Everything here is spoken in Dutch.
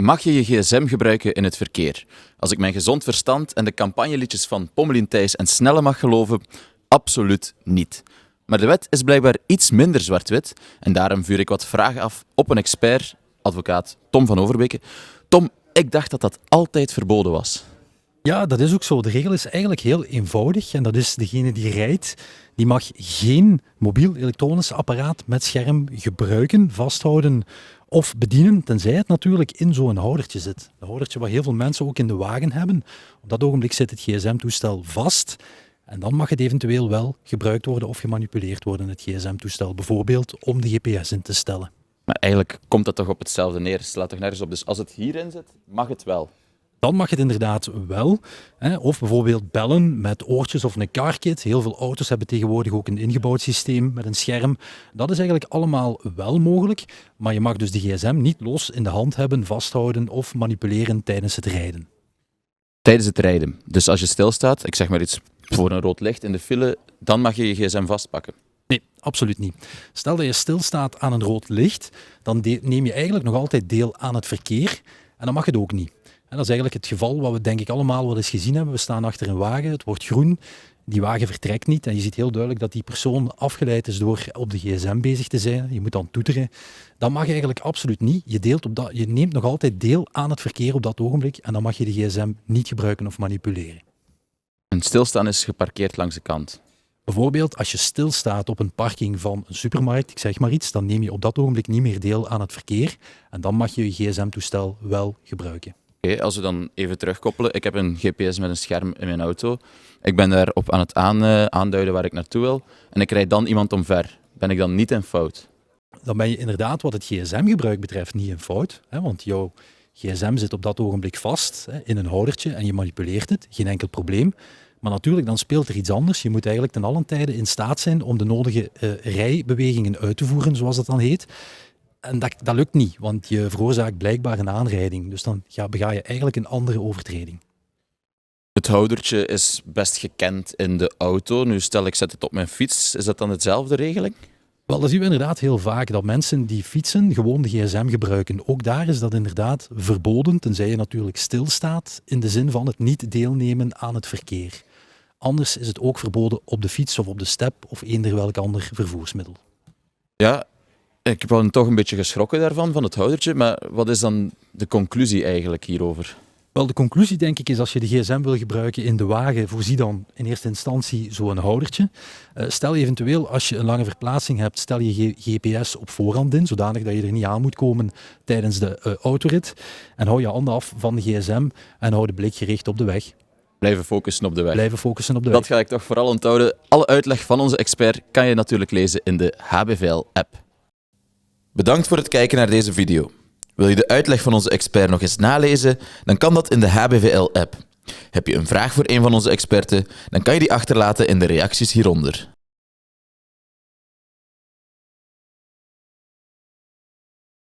Mag je je gsm gebruiken in het verkeer? Als ik mijn gezond verstand en de campagneliedjes van Pommelien Thijs en Snelle mag geloven, absoluut niet. Maar de wet is blijkbaar iets minder zwart-wit en daarom vuur ik wat vragen af op een expert, advocaat Tom van Overbeke. Tom, ik dacht dat dat altijd verboden was. Ja, dat is ook zo. De regel is eigenlijk heel eenvoudig en dat is degene die rijdt, die mag geen mobiel elektronisch apparaat met scherm gebruiken, vasthouden of bedienen, tenzij het natuurlijk in zo'n houdertje zit. Een houdertje wat heel veel mensen ook in de wagen hebben. Op dat ogenblik zit het gsm-toestel vast en dan mag het eventueel wel gebruikt worden of gemanipuleerd worden, het gsm-toestel, bijvoorbeeld om de GPS in te stellen. Maar eigenlijk komt dat toch op hetzelfde neer, het slaat toch nergens op. Dus als het hierin zit, mag het wel. Dan mag het inderdaad wel. Of bijvoorbeeld bellen met oortjes of een carkit. Heel veel auto's hebben tegenwoordig ook een ingebouwd systeem met een scherm. Dat is eigenlijk allemaal wel mogelijk. Maar je mag dus de gsm niet los in de hand hebben, vasthouden of manipuleren tijdens het rijden. Tijdens het rijden. Dus als je stilstaat, ik zeg maar iets voor een rood licht in de file, dan mag je je gsm vastpakken. Nee, absoluut niet. Stel dat je stilstaat aan een rood licht, dan neem je eigenlijk nog altijd deel aan het verkeer. En dan mag het ook niet. En dat is eigenlijk het geval wat we denk ik allemaal wel eens gezien hebben. We staan achter een wagen, het wordt groen, die wagen vertrekt niet en je ziet heel duidelijk dat die persoon afgeleid is door op de gsm bezig te zijn. Je moet dan toeteren. Dat mag eigenlijk absoluut niet. Je neemt nog altijd deel aan het verkeer op dat ogenblik en dan mag je de gsm niet gebruiken of manipuleren. En stilstaan is geparkeerd langs de kant. Bijvoorbeeld als je stilstaat op een parking van een supermarkt, ik zeg maar iets, dan neem je op dat ogenblik niet meer deel aan het verkeer en dan mag je je gsm-toestel wel gebruiken. Oké, als we dan even terugkoppelen. Ik heb een GPS met een scherm in mijn auto. Ik ben daarop aan het aanduiden waar ik naartoe wil. En ik rijd dan iemand omver. Ben ik dan niet in fout? Dan ben je inderdaad wat het gsm-gebruik betreft niet in fout. Want jouw gsm zit op dat ogenblik vast in een houdertje en je manipuleert het. Geen enkel probleem. Maar natuurlijk, dan speelt er iets anders. Je moet eigenlijk ten allen tijde in staat zijn om de nodige rijbewegingen uit te voeren, zoals dat dan heet. En dat lukt niet, want je veroorzaakt blijkbaar een aanrijding. Dus dan bega je eigenlijk een andere overtreding. Het houdertje is best gekend in de auto. Nu stel ik zet het op mijn fiets. Is dat dan hetzelfde regeling? Wel, dat zien we inderdaad heel vaak, dat mensen die fietsen gewoon de gsm gebruiken. Ook daar is dat inderdaad verboden, tenzij je natuurlijk stilstaat, in de zin van het niet deelnemen aan het verkeer. Anders is het ook verboden op de fiets of op de step of eender welk ander vervoersmiddel. Ja, ik ben toch een beetje geschrokken daarvan, van het houdertje. Maar wat is dan de conclusie eigenlijk hierover? Wel, de conclusie denk ik is als je de gsm wil gebruiken in de wagen, voorzie dan in eerste instantie zo'n houdertje. Stel eventueel, als je een lange verplaatsing hebt, stel je GPS op voorhand in, zodanig dat je er niet aan moet komen tijdens de autorit. En hou je handen af van de gsm en hou de blik gericht op de weg. Blijven focussen op de weg. Blijven focussen op de weg. Dat ga ik toch vooral onthouden. Alle uitleg van onze expert kan je natuurlijk lezen in de HBVL-app. Bedankt voor het kijken naar deze video. Wil je de uitleg van onze expert nog eens nalezen? Dan kan dat in de HBVL-app. Heb je een vraag voor een van onze experten? Dan kan je die achterlaten in de reacties hieronder.